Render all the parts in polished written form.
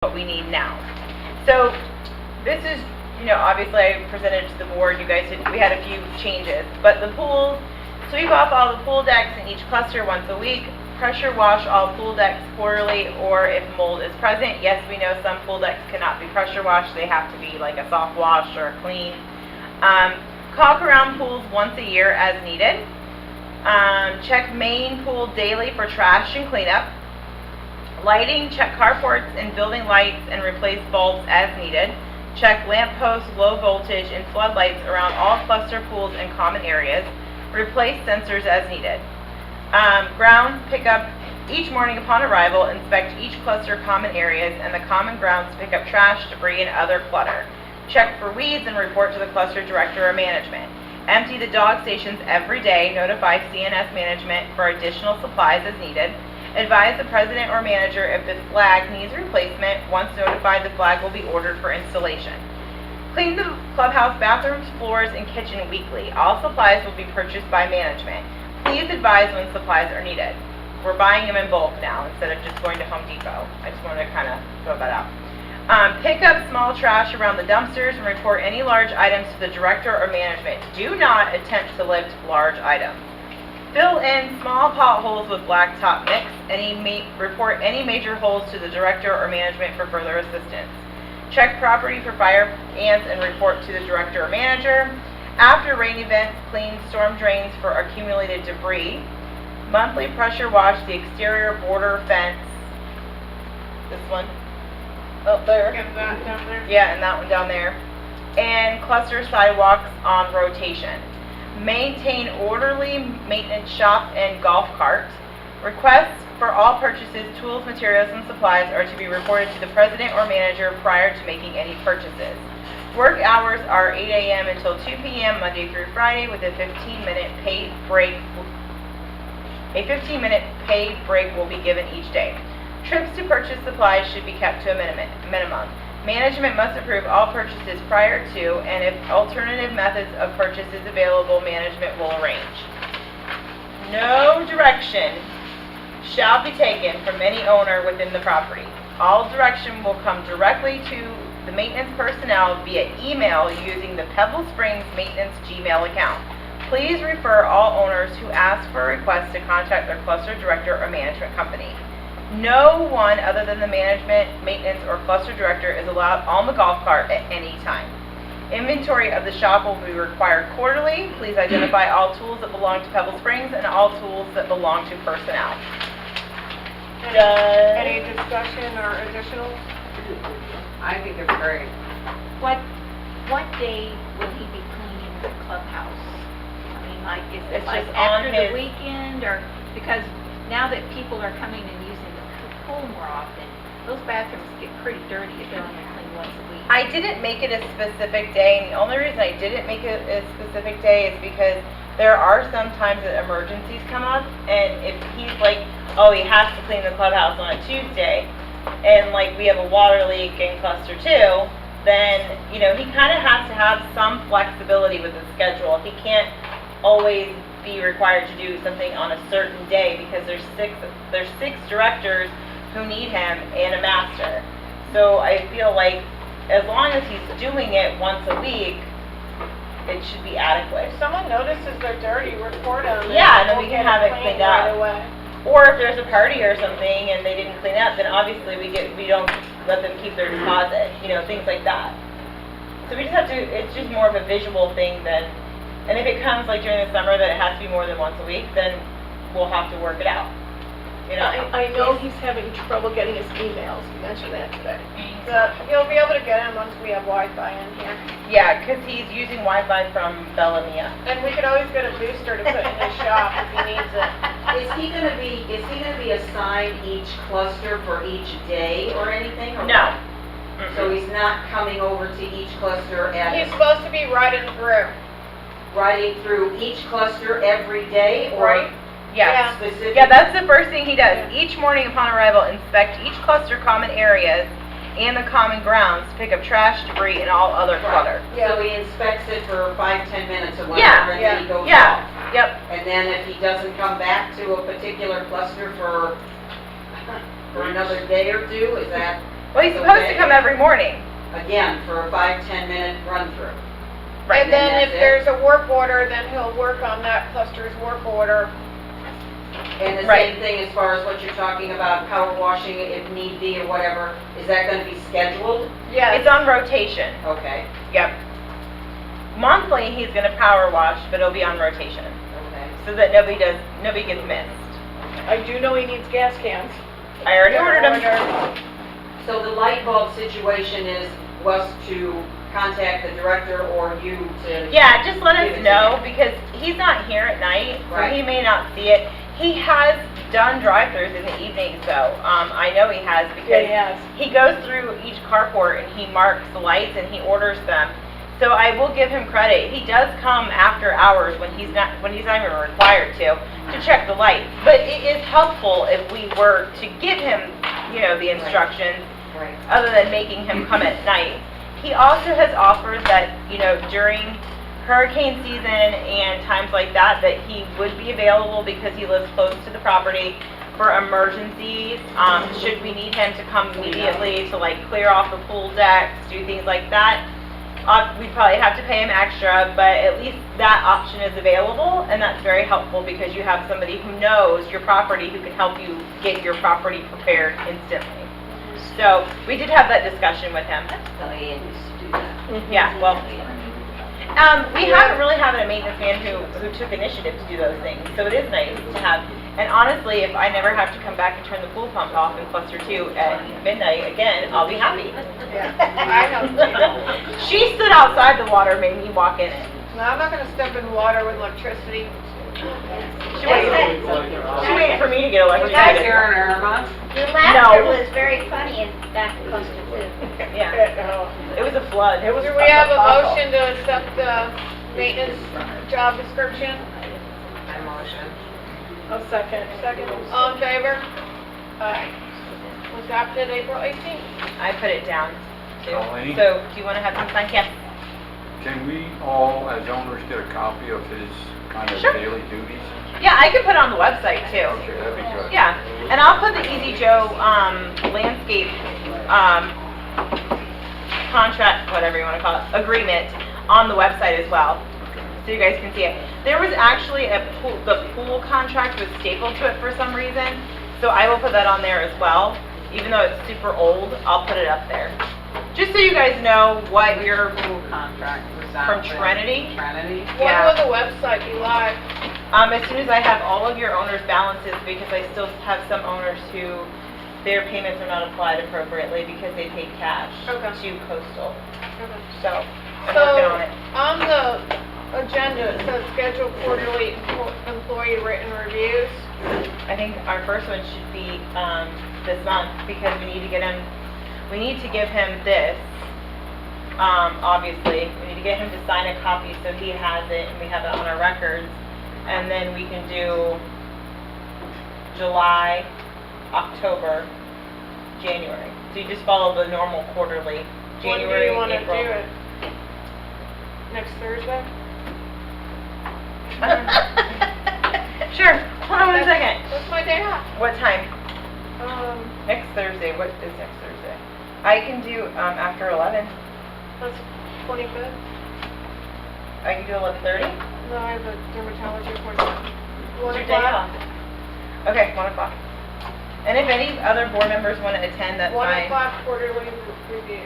what we need now. So this is, obviously I presented to the board, we had a few changes, but the pools, sweep off all the pool decks in each cluster once a week, pressure wash all pool decks quarterly, or if mold is present. Yes, we know some pool decks cannot be pressure washed, they have to be like a soft wash or a clean. Caulk around pools once a year as needed. Check main pool daily for trash and cleanup. Lighting, check carports and building lights and replace bulbs as needed. Check lamp posts, low voltage, and floodlights around all cluster pools and common areas. Replace sensors as needed. Grounds, pick up each morning upon arrival, inspect each cluster common areas and the common grounds to pick up trash, debris, and other clutter. Check for weeds and report to the cluster director or management. Empty the dog stations every day. Notify CNS management for additional supplies as needed. Advise the president or manager if the flag needs replacement. Once notified, the flag will be ordered for installation. Clean the clubhouse bathrooms, floors, and kitchen weekly. All supplies will be purchased by management. Please advise when supplies are needed. We're buying them in bulk now instead of just going to Home Depot. I just wanted to kind of throw that out. Pick up small trash around the dumpsters and report any large items to the director or management. Do not attempt to lift large items. Fill in small potholes with blacktop mix. Report any major holes to the director or management for further assistance. Check property for fire ants and report to the director or manager. After rain events, clean storm drains for accumulated debris. Monthly pressure wash the exterior border fence. This one. Oh, there. And that down there? Yeah, and that one down there. And cluster sidewalks on rotation. Maintain orderly maintenance shop and golf cart. Requests for all purchases, tools, materials, and supplies are to be reported to the president or manager prior to making any purchases. Work hours are 8 a.m. until 2 p.m. Monday through Friday with a 15-minute paid break. A 15-minute paid break will be given each day. Trips to purchase supplies should be kept to a minimum. Management must approve all purchases prior to, and if alternative methods of purchase is available, management will arrange. No direction shall be taken from any owner within the property. All direction will come directly to the maintenance personnel via email using the Pebble Springs Maintenance Gmail account. Please refer all owners who ask for a request to contact their cluster director or management company. No one other than the management, maintenance, or cluster director is allowed on the golf cart at any time. Inventory of the shop will be required quarterly. Please identify all tools that belong to Pebble Springs and all tools that belong to personnel. Any discussion or additional? I think it's great. What day will he be cleaning the clubhouse? I mean, like, is it It's like just on after his- the weekend, or, because now that people are coming and using the pool more often, those bathrooms get pretty dirty if they're only cleaned once a week. I didn't make it a specific day, and the only reason I didn't make it a specific day is because there are some times that emergencies come up, and if he's like, oh, he has to clean the clubhouse on a Tuesday, and like we have a water leak in cluster 2, then, he kind of has to have some flexibility with the schedule. He can't always be required to do something on a certain day because there's six directors who need him and a master. So I feel like as long as he's doing it once a week, it should be adequate. If someone notices they're dirty, report them. Yeah, and then we'll we can get have it cleaned up. right away. Or if there's a party or something and they didn't clean up, then obviously we don't let them keep their deposit, things like that. So we just have to, it's just more of a visual thing than, and if it comes like during the summer that it has to be more than once a week, then we'll have to work it out. I know he's having trouble getting his emails. You mentioned that today. You'll be able to get them once we have Wi-Fi in here. Yeah, because he's using Wi-Fi from Bellamia. And we could always get a booster to put in his shop if he needs it. Is he gonna be assigned each cluster for each day or anything? Or No. what? So he's not coming over to each cluster He's supposed to be riding through. riding through each cluster every day or Right. Yes. specific? Yeah, that's the first thing he does. Each morning upon arrival, inspect each cluster common areas and the common grounds to pick up trash, debris, and all other clutter. So he inspects it for 5-10 minutes or Yeah, whatever, and then he goes Yeah, off. yep. And then if he doesn't come back to a particular cluster for another day or two, is that Well, he's supposed to come every morning. Again, for a 5-10 minute run through. Right. And then that's if it. there's a work order, then he'll work on that cluster's work order. And the Right. same thing as far as what you're talking about, power washing if need be or whatever, is that gonna be scheduled? Yes. It's on rotation. Okay, Yep. Monthly, he's gonna power wash, but it'll be on rotation, okay. so that nobody gets missed. I do know he needs gas cans. I already ordered them. So the light bulb situation is was to contact the director or you to... Yeah, just let Give us it to know, me. because he's not here at night, so Right. he may not see it. He has done drive-throughs in the evenings, though. I know he has, Yeah, because he has. he goes through each carport and he marks the lights and he orders them. So I will give him credit. He does come after hours when he's not even required to check the lights. But it is helpful if we were to give him, the instructions, Right. other than making him come at night. He also has offered that, during hurricane season and times like that he would be available because he lives close to the property for emergencies. Should we need him to come immediately to clear off the pool decks, do things like that, we'd probably have to pay him extra, but at least that option is available, and that's very helpful because you have somebody who knows your property who can help you get your property prepared instantly. So we did have that discussion with him. Diane used to do that. Yeah, well, we haven't really had a maintenance man who took initiative to do those things, so it is nice to have. And honestly, if I never have to come back and turn the pool pump off in cluster 2 at midnight again, I'll be happy. Yeah, I know. She stood outside the water, made me walk in it. No, I'm not gonna step in water with electricity. She waited for me to get electrocuted. Irma? Your laughter No. was very funny in back in cluster 2. Yeah, Do it was a flood. It was we have a motion to accept the maintenance job description? I motion. I'll second. Second, all in favor? Aye. Was adopted April 18th. I put it down too. Colleen? So, do you want to have some fun? Yes. Can we all, as owners, get a copy of his kind of Sure. daily duties? Yeah, I could put it on the website too. Okay, that'd be good. Yeah, and I'll put the Easy Joe landscape contract, whatever you want to call it, agreement on the website as well, so you guys can see it. There was actually the pool contract was stapled to it for some reason, so I will put that on there as well. Even though it's super old, I'll put it up there. Just so you guys know what your Pool contract was that from with Trinity. Trinity? When Yeah. will the website be live? As soon as I have all of your owners' balances, because I still have some owners who, their payments are not applied appropriately because they paid cash Okay. to Coastal. Okay. So, I'm working on So, it. on the agenda, it says schedule quarterly employee written reviews. I think our first one should be, this month, because we need to give him this, obviously. We need to get him to sign a copy so he has it and we have it on our records. And then we can do July, October, January. So you just follow the normal quarterly, January, When do you April. wanna do it? Next Thursday? Sure, hold on one second. That's my day off. What time? That's Next Thursday, what is next Thursday? I can do, after 11. 25th? I can do 11:30. No, I have a dermatology appointment. What's your day off? Okay, 1 o'clock. And if any other board members want to attend, that's 1 fine. o'clock quarterly review.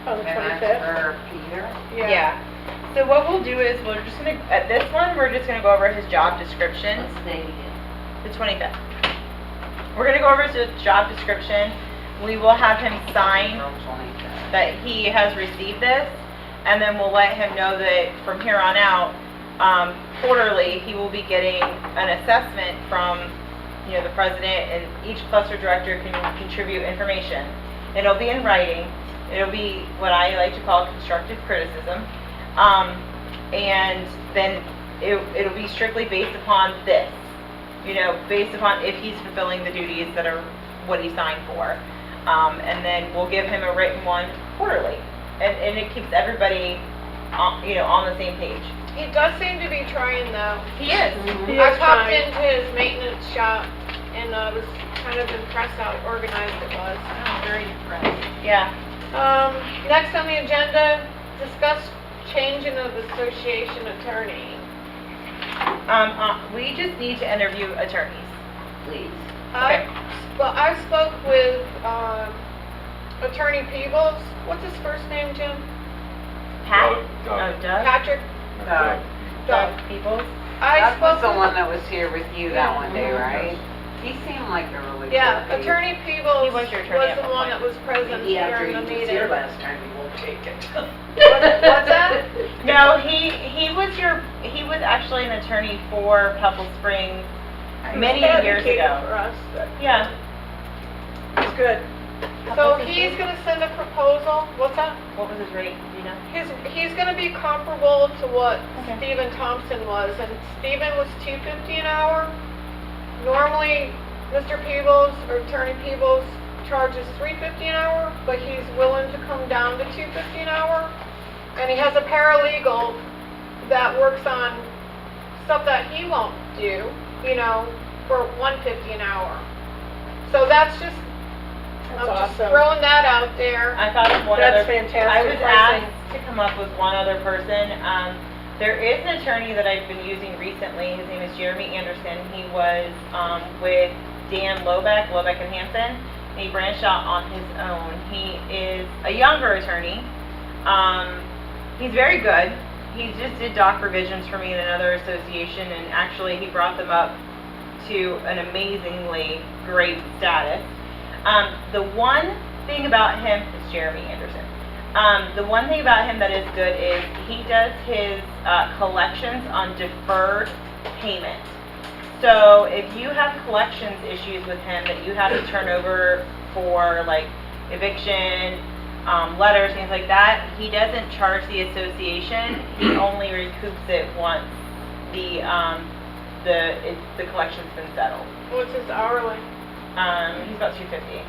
On the And that's 25th. for Peter? Yeah. So what we'll do is we're just gonna, at this one, we're just gonna go over his job description, What's the date again? the 25th. We're gonna go over his job description. We will have him sign April 25th. that he has received this, and then we'll let him know that from here on out, quarterly, he will be getting an assessment from, the president, and each cluster director can contribute information. It'll be in writing. It'll be what I like to call constructive criticism. And then it'll be strictly based upon this, based upon if he's fulfilling the duties that are what he signed for. And then we'll give him a written one quarterly. And it keeps everybody, on the same page. He does seem to be trying though. He is. He I is popped trying. into his maintenance shop and I was kind of impressed how organized it was. I'm very impressed. Yeah. Next on the agenda, discuss changing of association attorney. We just need to interview attorneys. Please. Okay. I spoke with, Attorney Peebles. What's his first name, Jim? Pat? Doug. Oh, Doug? Patrick Doug. Doug. Peoples? I That was spoke the with, one that was here with you that one day, right? He seemed like a really yeah, good dude. Attorney Peebles He was your attorney at was the one one that point. was present during the meeting. last time, he won't take it. What's that? No, he was actually an attorney for Pebble Springs many years Advocated ago. for us, but Yeah. it's good. So he's gonna send a proposal, what's that? What was his rate, do you know? He's gonna be comparable to what Okay. Stephen Thompson was, and Stephen was $2.50 an hour. Normally, Mr. Peebles, or Attorney Peebles, charges $3.50 an hour, but he's willing to come down to $2.50 an hour. And he has a paralegal that works on stuff that he won't do, for $1.50 an hour. So that's just, That's I'm just awesome. throwing that out there. I thought of one That's other. fantastic I was pricing. asked to come up with one other person. There is an attorney that I've been using recently. His name is Jeremy Anderson. He was with Dan Lobeck and Hansen, and he branched out on his own. He is a younger attorney. He's very good. He just did doc revisions for me in another association, and actually he brought them up to an amazingly great status. The one thing about him is Jeremy Anderson. The one thing about him that is good is he does his collections on deferred payment. So if you have collections issues with him that you have to turn over for like eviction, letters, things like that, he doesn't charge the association. He only recoups it once the collection's been settled. What's his hourly? He's about $250.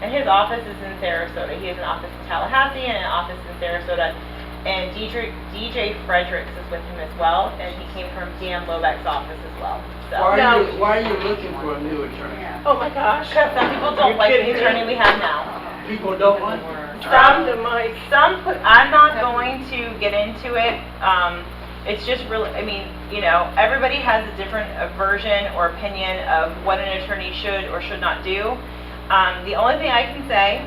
And his office is in Sarasota. He has an office in Tallahassee and an office in Sarasota. And DJ Fredericks is with him as well, and he came from Dan Lobeck's office as well. So, Why are you looking for a new attorney? Oh my gosh. because some people don't You're like the kidding me. attorney we have now. People don't want. Drop the mic. I'm not going to get into it. It's just really, everybody has a different version or opinion of what an attorney should or should not do. The only thing I can say,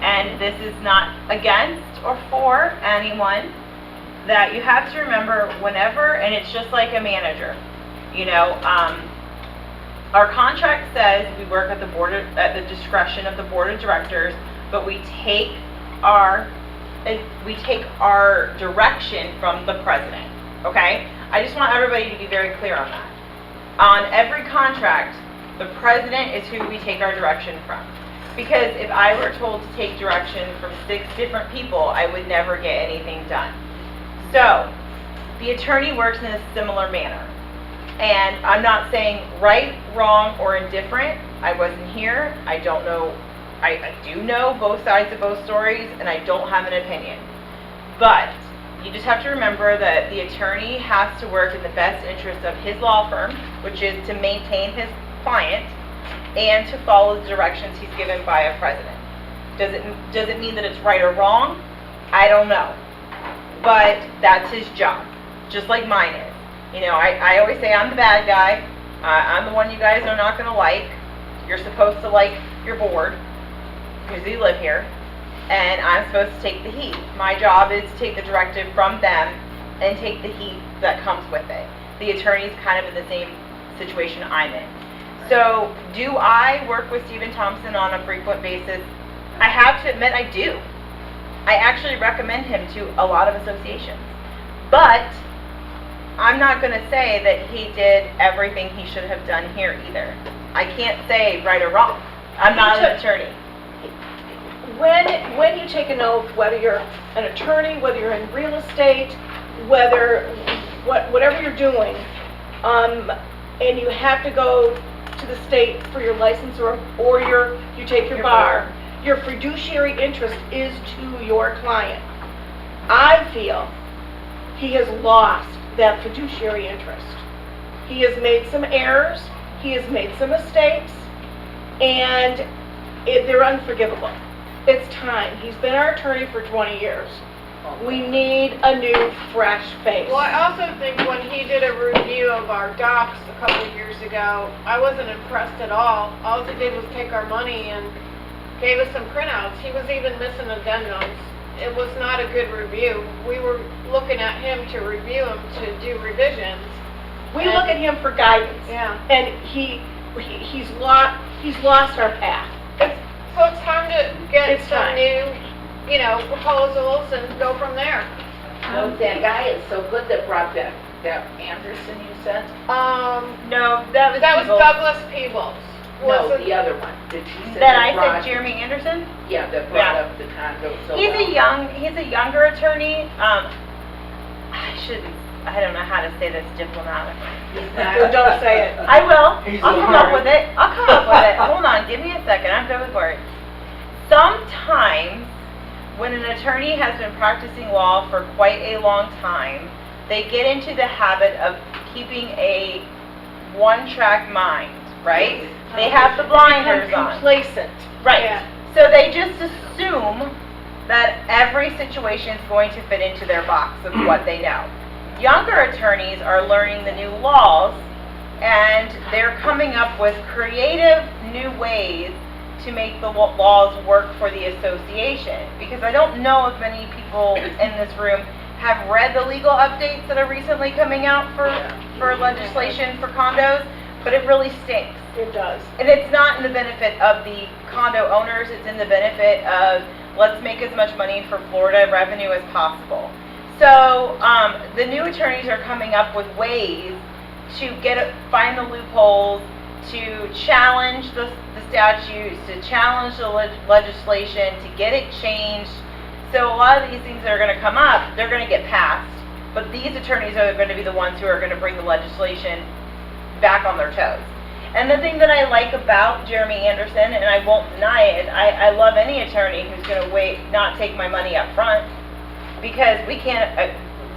and this is not against or for anyone, that you have to remember whenever, and it's just like a manager, our contract says we work at the discretion of the board of directors, but we take our direction from the president, okay? I just want everybody to be very clear on that. On every contract, the president is who we take our direction from. Because if I were told to take direction from 6 different people, I would never get anything done. So, the attorney works in a similar manner. And I'm not saying right, wrong, or indifferent. I wasn't here. I don't know. I do know both sides of both stories, and I don't have an opinion. But you just have to remember that the attorney has to work in the best interest of his law firm, which is to maintain his client, and to follow the directions he's given by a president. Does it mean that it's right or wrong? I don't know. But that's his job, just like mine is. I always say I'm the bad guy. I'm the one you guys are not going to like. You're supposed to like your board, because you live here, and I'm supposed to take the heat. My job is to take the directive from them and take the heat that comes with it. The attorney's kind of in the same situation I'm in. So, do I work with Stephen Thompson on a frequent basis? I have to admit I do. I actually recommend him to a lot of associations. But I'm not going to say that he did everything he should have done here either. I can't say right or wrong. I'm not an attorney. When you take an oath, whether you're an attorney, whether you're in real estate, whatever you're doing, and you have to go to the state for your license or you take your bar, your fiduciary interest is to your client. I feel he has lost that fiduciary interest. He has made some errors. He has made some mistakes, and they're unforgivable. It's time. He's been our attorney for 20 years. We need a new, fresh face. Well, I also think when he did a review of our docs a couple of years ago, I wasn't impressed at all. All he did was take our money and gave us some printouts. He was even missing addendums. It was not a good review. We were looking at him to review him, to do revisions. We look at him for guidance. Yeah. And he's lost our path. So it's time to get It's some time. new, proposals and go from there. That guy is so good that brought that Anderson you sent? No, that was That was Peebles. Douglas Peebles. No, Was it- the other one, that you said. That I brought- said Jeremy Anderson? Yeah, that brought Yeah. up the condo so He's well. he's a younger attorney. I don't know how to say this diplomatically. Don't say it. I will. He's I'll come a up nerd. with it. I'll come up with it. Hold on, give me a second. I'm good with words. Sometimes, when an attorney has been practicing law for quite a long time, they get into the habit of keeping a one-track mind, right? They have the blinders Become on. complacent. Right. Yeah. So they just assume that every situation is going to fit into their box of what they know. Younger attorneys are learning the new laws, and they're coming up with creative new ways to make the laws work for the association. Because I don't know if many people in this room have read the legal updates that are recently coming out for legislation for condos, but it really stinks. It does. And it's not in the benefit of the condo owners, it's in the benefit of, let's make as much money for Florida revenue as possible. So, the new attorneys are coming up with ways to find the loopholes, to challenge the statutes, to challenge the legislation, to get it changed. So a lot of these things that are going to come up, they're going to get passed, but these attorneys are going to be the ones who are going to bring the legislation back on their toes. And the thing that I like about Jeremy Anderson, and I won't deny it, I love any attorney who's going to not take my money up front, because we can't,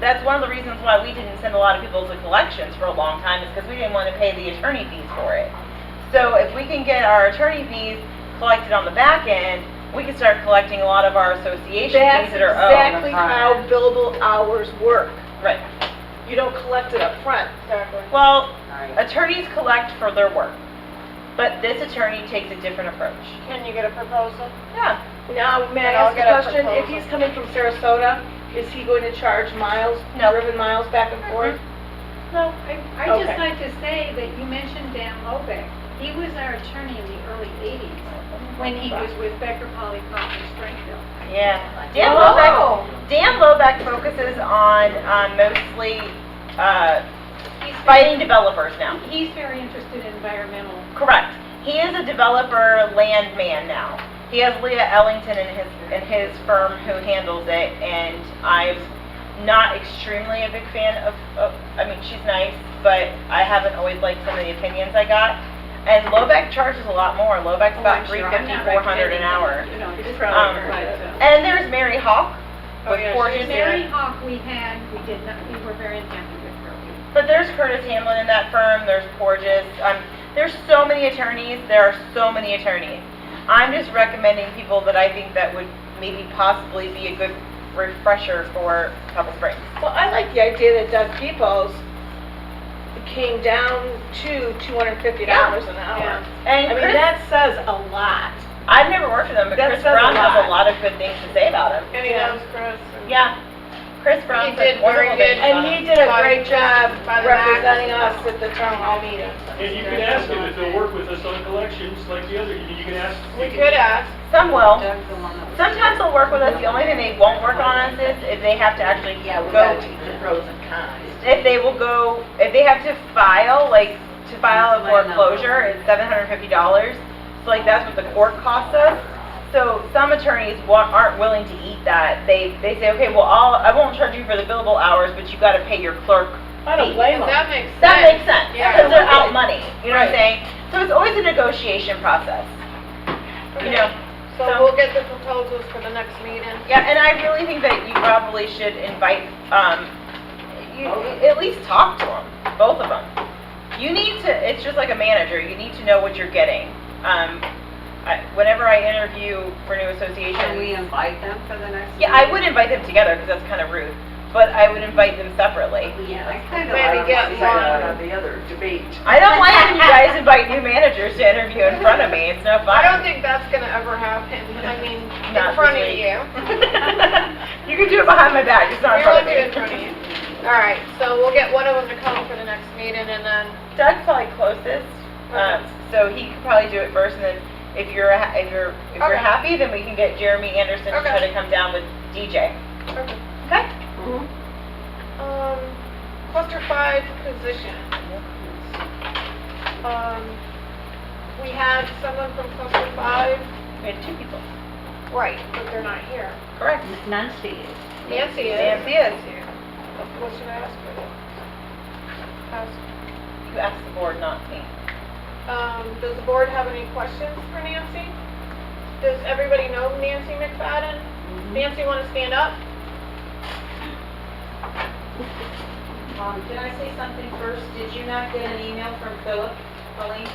that's one of the reasons why we didn't send a lot of people to collections for a long time, is because we didn't want to pay the attorney fees for it. So if we can get our attorney fees collected on the back end, we can start collecting a lot of our association That's fees that are owed. exactly how billable hours work. Right. You don't collect it up front. Exactly. Well, Right. attorneys collect for their work, but this attorney takes a different approach. Can you get a proposal? Yeah. Now, may I Then I'll ask get a a question? If proposal. he's coming from Sarasota, is he going to charge miles, No. driven miles back and forth? No. I'd Okay. just like to say that you mentioned Dan Lobeck. He was our attorney in the early 80s when he was with Becker, Polycott, and Springfield. Yeah. Oh. Dan Lobeck focuses on mostly He's fighting developers now. He's very interested in environmental. Correct. He is a developer landman now. He has Leah Ellington in his firm who handles it, and I'm not extremely a big fan of I mean, she's nice, but I haven't always liked some of the opinions I got. And Lobeck charges a lot more. Lobeck's about $350, $400 an hour. You know, It's just probably And there's Mary Hawk Oh, with yeah, Porches. Mary Hawk we did not, we were very unhappy with her. But there's Curtis Hamlin in that firm, there's Porges, there's so many attorneys, there are so many attorneys. I'm just recommending people that I think that would maybe possibly be a good refresher for Pebble Springs. Well, I like the idea that Doug Peoples came down to $250 an hour. Yeah. And I mean, Chris, that says a lot. I've never worked with him, but that Chris says a Brown has lot. a lot of good things to say about him. And he Yeah. knows Chris. Yeah, Chris Brown He said did very wonderful good. things about And him. he did a great job By the representing Max. us at the town hall meeting. And you can ask him if he'll work with us on collections like the other, you can ask. We could ask. Some will. Doug's the one that was- Sometimes they'll work with us. The only thing they won't work on us is if they have to actually Yeah, we go, gotta take the pros and cons. if they have to file, like, to file a foreclosure, it's $750. So like, that's what the court costs us. So some attorneys aren't willing to eat that. They say, okay, well, I won't charge you for the billable hours, but you gotta pay your clerk I don't fee. blame him. That makes sense. That makes sense, Yeah. because they're out money, you know what I'm Right. saying? So it's always a negotiation process, you know? So we'll get the proposals for the next meeting. Yeah, and I really think that you probably should invite, you at least talk to them, both of them. You need to, it's just like a manager, you need to know what you're getting. Whenever I interview for new associations. Can we invite them for the next? Yeah, I would invite them together, because that's kind of rude, but I would invite them separately. Yeah, I kind of Maybe like get to see one. that on the other debate. I don't like when you guys invite new managers to interview in front of me, it's no fun. I don't think that's gonna ever happen, I mean, Not in front this of week. you. You can do it behind my back, just not in We front won't of do me. it in front of you. Alright, so we'll get one of them to come for the next meeting and then, Doug's probably closest, so he could probably do it first, and then if you're Okay. happy, then we can get Jeremy Anderson to try Okay. to come down with DJ. okay. Okay? Cluster 5 position. We had someone from Cluster 5, We had 2 people. right, but they're not here. Correct. Nancy is. Nancy is. Nancy is. What should I ask her? Ask, You asked the board, not me. does the board have any questions for Nancy? Does everybody know Nancy McFadden? Nancy, want to stand up? Can I say something first? Did you not get an email from Philip, Colleen?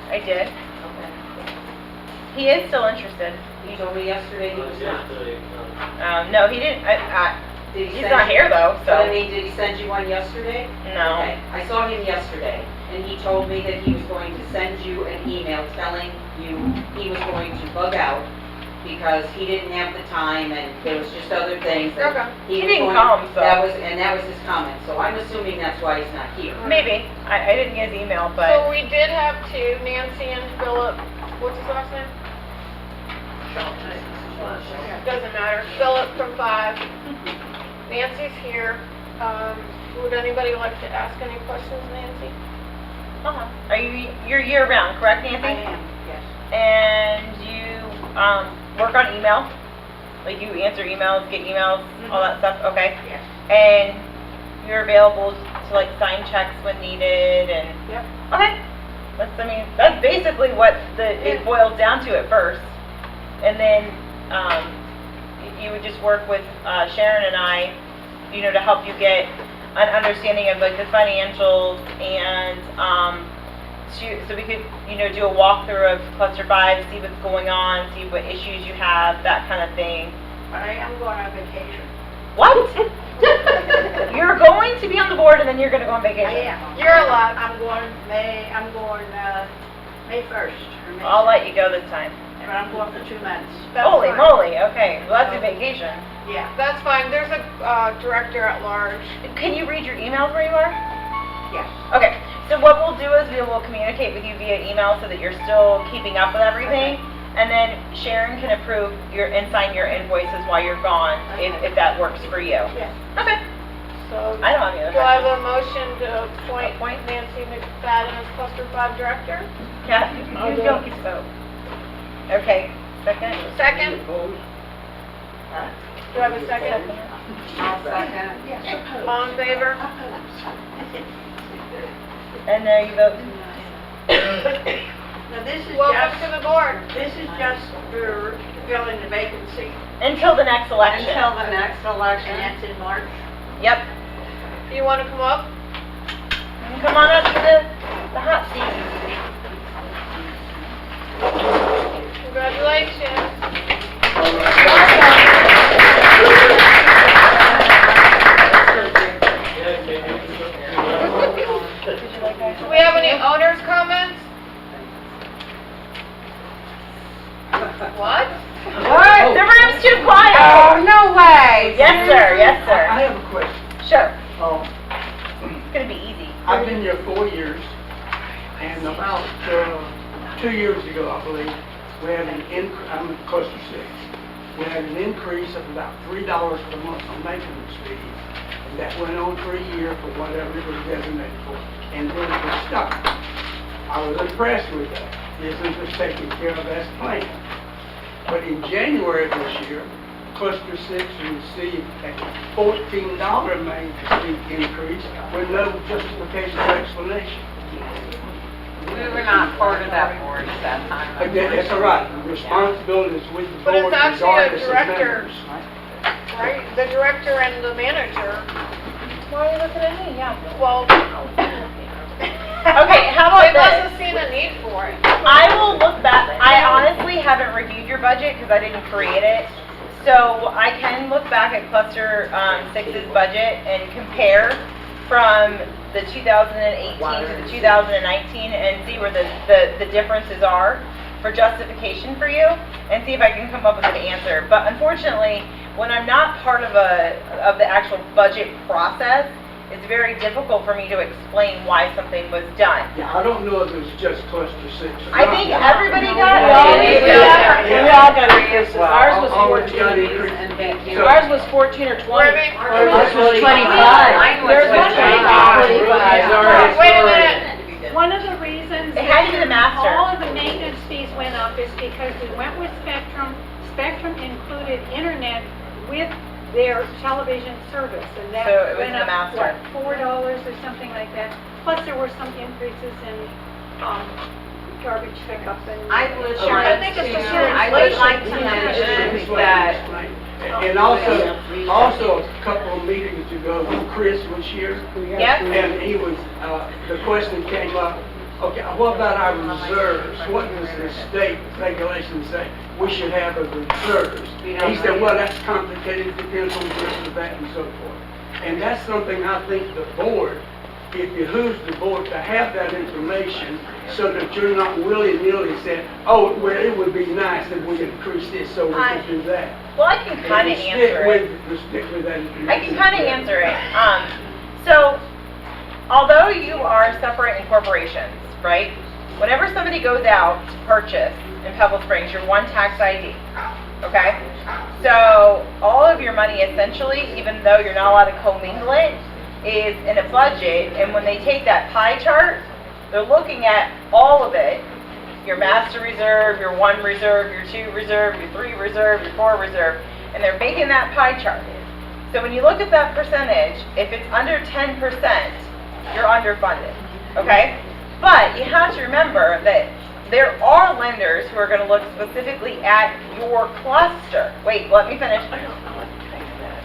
I did. Okay. He is still interested. He told me yesterday he was not. No, he didn't, Did he he's send not you- here though, But I so, mean, did he send you one yesterday? no. Okay, I saw him yesterday, and he told me that he was going to send you an email telling you he was going to bug out because he didn't have the time and there was just other things that Okay. He was didn't going- come, so. That was his comment, so I'm assuming that's why he's not here. Maybe. I didn't get his email, So but we did have 2, Nancy and Philip, what's his last name? Doesn't matter, Philip from 5. Nancy's here. Would anybody like to ask any questions, Nancy? are you're year round, correct, Nancy? I am, yes. And you, work on email? Like you answer emails, get emails, all that stuff, okay? Yes. And you're available to like sign checks when needed and? Yep. Okay. That's basically what it boils down to at first. And then, you would just work with, Sharon and I, to help you get an understanding of like the financials and, so we could, do a walkthrough of Cluster 5, see what's going on, see what issues you have, that kind of thing. But I am going on vacation. What? You're going to be on the board and then you're gonna go on vacation? I am. You're allowed. I'm going May 1st. or May I'll 2nd. let you go this time. But I'm going for 2 months. That's Holy fine. moly, okay, well that's a vacation. Yeah. That's fine, there's a director at large. Can you read your emails where you are? Yes. Okay, so what we'll do is we will communicate with you via email so that you're still keeping up with everything. And then Sharon can approve and sign your invoices while you're gone, if that works for you. Yes. Okay, So, I don't have any other do I have questions. a motion to appoint Nancy McFadden as Cluster 5 director? Yeah, you don't get to vote. Okay, second? Second? Opposed? Do I have a second? I'll second. Yes. All in favor? And there you vote. Now, this is Welcome just, to the board. this is just for filling the vacancy Until the next election. Until the next and election. that's in March. Yep. Do you want to come up? Come on up to the hot seat. Congratulations. Do we have any owners' comments? What? What? The room's too quiet. Oh, no way! Yes, sir, yes, I sir. have a question. Sure. Oh, It's gonna be easy. I've been here 4 years, and about 2 years ago, I believe, we had I'm close to 6. We had an increase of about $3 per month on maintenance fees, and that went on for a year for whatever it was designated for, and then it was stopped. I was impressed with that. Business was taken care of as planned. But in January of this year, Cluster 6 received a $14 maintenance fee increase with no justification or explanation. We were not part of that board at that time. Again, that's all right. The responsibility is with the But it's board actually a regardless of director. members. Right? The director and the manager. Why are you looking at me? Yeah. Well, Okay, how about They must this? have seen a need for it. I will look back, I honestly haven't reviewed your budget because I didn't create it. So I can look back at cluster 6's budget and compare from the 2018 to the 2019 and see where the differences are for justification for you and see if I can come up with an answer. But unfortunately, when I'm not part of the actual budget process, it's very difficult for me to explain why something was done. Yeah, I don't know if it was just cluster 6 or I not. think everybody got We all got increases. Ours was Always got 14. increases. Ours was 14 or 20. Wait a minute. Ours was 25. Theirs was 25. Wait a minute. One of the reasons It had to be the master. all of the maintenance fees went up is because we went with Spectrum. Spectrum included internet with their television service, and that So it was went the up, master. what, $4 or something like that. Plus there were some increases in, garbage pickup and. I would Sure, I think it's the sure I would like to inflation. mention that, And also a couple of meetings ago, when Chris was here, Yes? and he was, the question came up, okay, what about our reserves? What does the state regulations say we should have as reserves? He said, well, that's complicated, it depends on this and that and so forth. And that's something I think the board, it behooves the board to have that information so that you're not willy-nilly saying, oh, well, it would be nice if we increase this so we could do that. Well, I can kind of answer it. Stick with that information. I can kind of answer it. So, although you are separate incorporations, right? Whenever somebody goes out to purchase in Pebble Springs, you're one tax ID, okay? So, all of your money essentially, even though you're not allowed to commingle it, is in a budget, and when they take that pie chart, they're looking at all of it, your master reserve, your 1 reserve, your 2 reserve, your 3 reserve, your 4 reserve, and they're making that pie chart. So when you look at that percentage, if it's under 10%, you're underfunded, okay? But you have to remember that there are lenders who are going to look specifically at your cluster. Wait, let me finish.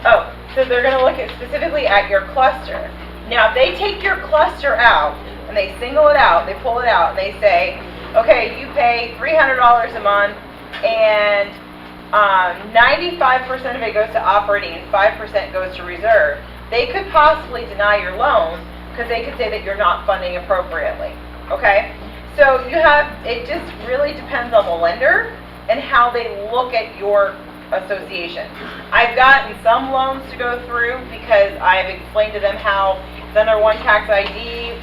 Oh, so they're going to look at specifically at your cluster. Now, if they take your cluster out and they single it out, they pull it out, and they say, okay, you pay $300 a month, and 95% of it goes to operating and 5% goes to reserve, they could possibly deny your loan because they could say that you're not funding appropriately, okay? So you have, it just really depends on the lender and how they look at your association. I've gotten some loans to go through because I've explained to them how it's under one tax ID,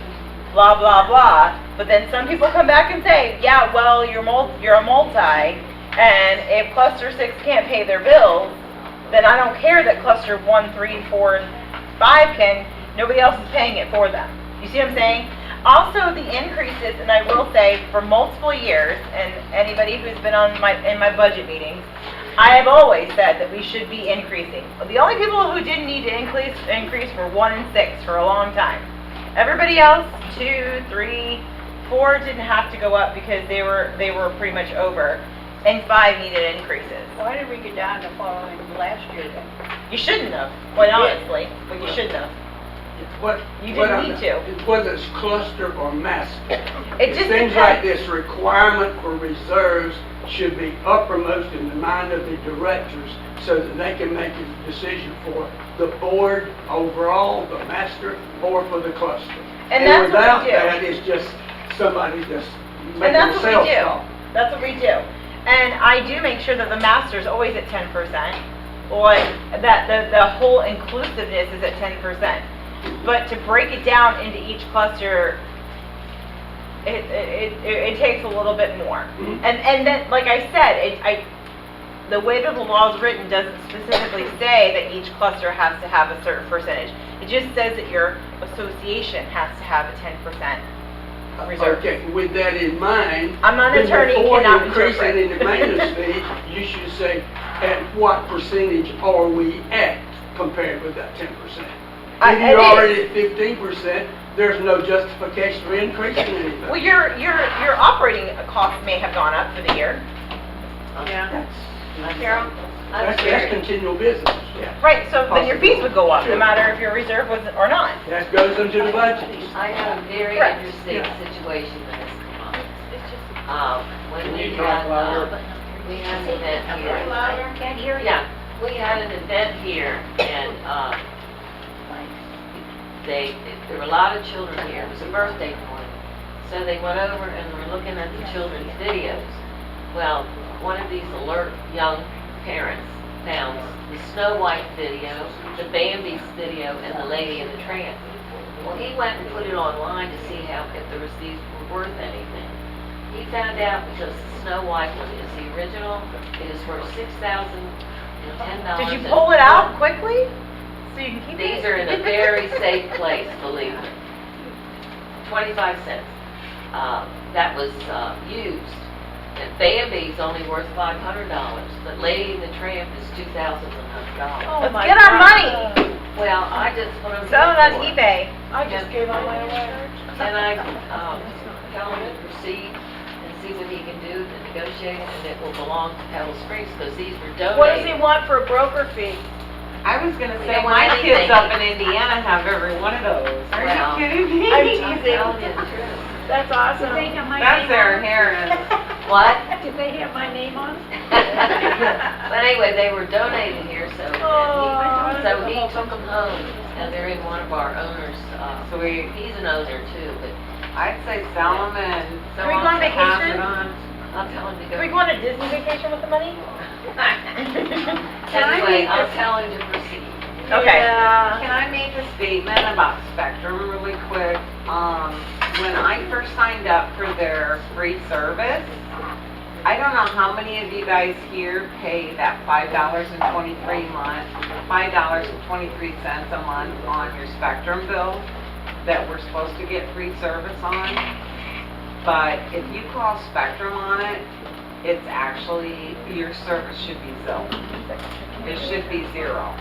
blah, blah, blah. But then some people come back and say, yeah, well, you're a multi, and if cluster 6 can't pay their bills, then I don't care that cluster 1, 3, 4, and 5 can, nobody else is paying it for them. You see what I'm saying? Also, the increases, and I will say, for multiple years, and anybody who's been on in my budget meetings, I have always said that we should be increasing. The only people who didn't need to increase were 1 and 6 for a long time. Everybody else, 2, 3, 4 didn't have to go up because they were pretty much over, and 5 needed increases. Why did we get down to following last year then? You shouldn't have, quite honestly, but you shouldn't have. You didn't need to. Whether it's cluster or master. It just seems like depends. this requirement for reserves should be uppermost in the mind of the directors so that they can make a decision for the board overall, the master, or for the cluster. And that's what without we do. that, it's just somebody just And making that's a what sales we do. call. That's what we do. And I do make sure that the master's always at 10%, or that the whole inclusiveness is at 10%. But to break it down into each cluster, it takes a little bit more. Mhm. And then, like I said, the way that the law is written doesn't specifically say that each cluster has to have a certain percentage. It just says that your association has to have a 10% reserve. Okay, with that in mind. I'm not an then attorney, before cannot increasing interpret. the maintenance fee, you should say, at what percentage are we at compared with that 10%? If it you're is. already at 15%, there's no justification for increasing anything. Well, your operating costs may have gone up for the year. Yeah. That's- Carol? I'm That's serious. continual business. Right, so then your fees would go up, no matter if your reserve was or not. That goes into the budget. I have a very Correct. interesting situation that has come up. When Can we you talk had, louder? we had an event here. Can't hear you. Yeah, we had an event here and, there were a lot of children here. It was a birthday party. So they went over and were looking at the children's videos. Well, one of these alert young parents found the Snow White video, the Bambi's video, and the Lady in the Tramp. Well, he went and put it online to see if these were worth anything. He found out because the Snow White one is the original, it is worth $6,010. Did you pull it out quickly? So you can keep it? These are in a very safe place, believe me. 25 cents. That was used. And Bambi's only worth $500, but Lady and the Tramp is $2,100. Oh Let's get our money. Well, I just want to Sell it on eBay. I just gave all my away. Can I tell him to proceed and see what he can do to negotiate, and it will belong to Pebble Springs because these were donated. What does he want for a broker fee? I was gonna We say, don't want my kids anything. up in Indiana have every one of those. Are Well, you kidding me? I'm I'm teasing. telling you the truth. That's Did awesome. they have my That's name their on? inheritance. What? Did they have my name on? But anyway, they were donated here, so Oh. he took them home, and they're in one of our owners. Sweet. He's an owner too, but I'd say sell them and Can we go on pass vacation? it on. I'll tell him to go. Can we go on a Disney vacation with the money? Anyway, I'll tell him to proceed. Okay. Can I make a statement about Spectrum really quick? When I first signed up for their free service, I don't know how many of you guys here pay that $5.23 a month on your Spectrum bill that we're supposed to get free service on. But if you call Spectrum on it, it's actually, your service should be zero. It should be zero.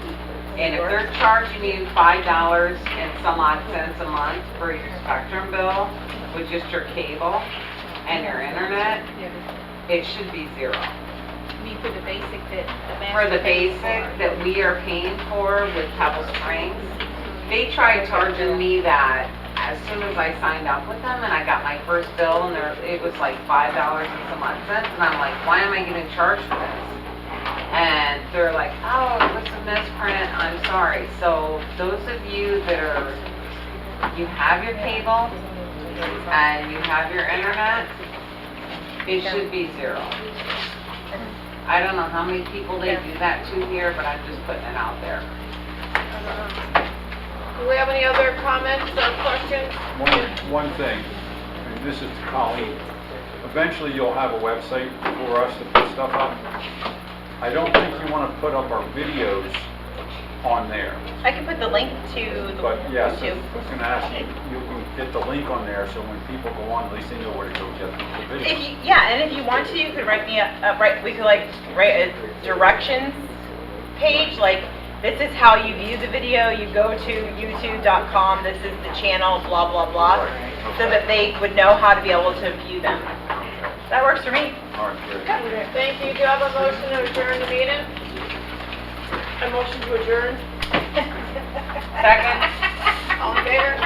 And if they're charging you $5 and some odd cents a month for your Spectrum bill with just your cable and your internet, it should be zero. I mean, for the basic that the master. For the pays basic for. that we are paying for with Pebble Springs, they tried charging me that as soon as I signed up with them and I got my first bill and it was like $5 and some odd cents, and I'm like, why am I getting charged for this? And they're like, oh, it was a misprint, I'm sorry. So those of you that you have your cable and you have your internet, it should be zero. I don't know how many people they do that to here, but I'm just putting it out there. Do we have any other comments or questions? One thing, and this is to Colleen. Eventually, you'll have a website for us to put stuff up. I don't think you want to put up our videos on there. I can put the link to the But yes, I YouTube. was going to ask you, you can get the link on there so when people go on, at least they know where to go get the If videos. you, yeah, and if you want to, you could write me we could like write a directions page, like this is how you view the video, you go to youtube.com, this is the channel, blah, blah, blah, so that they would know how to be able to view them. That works for me. All right, great. Thank you. Do you have a motion to adjourn the meeting? A motion to adjourn? Second? All in favor?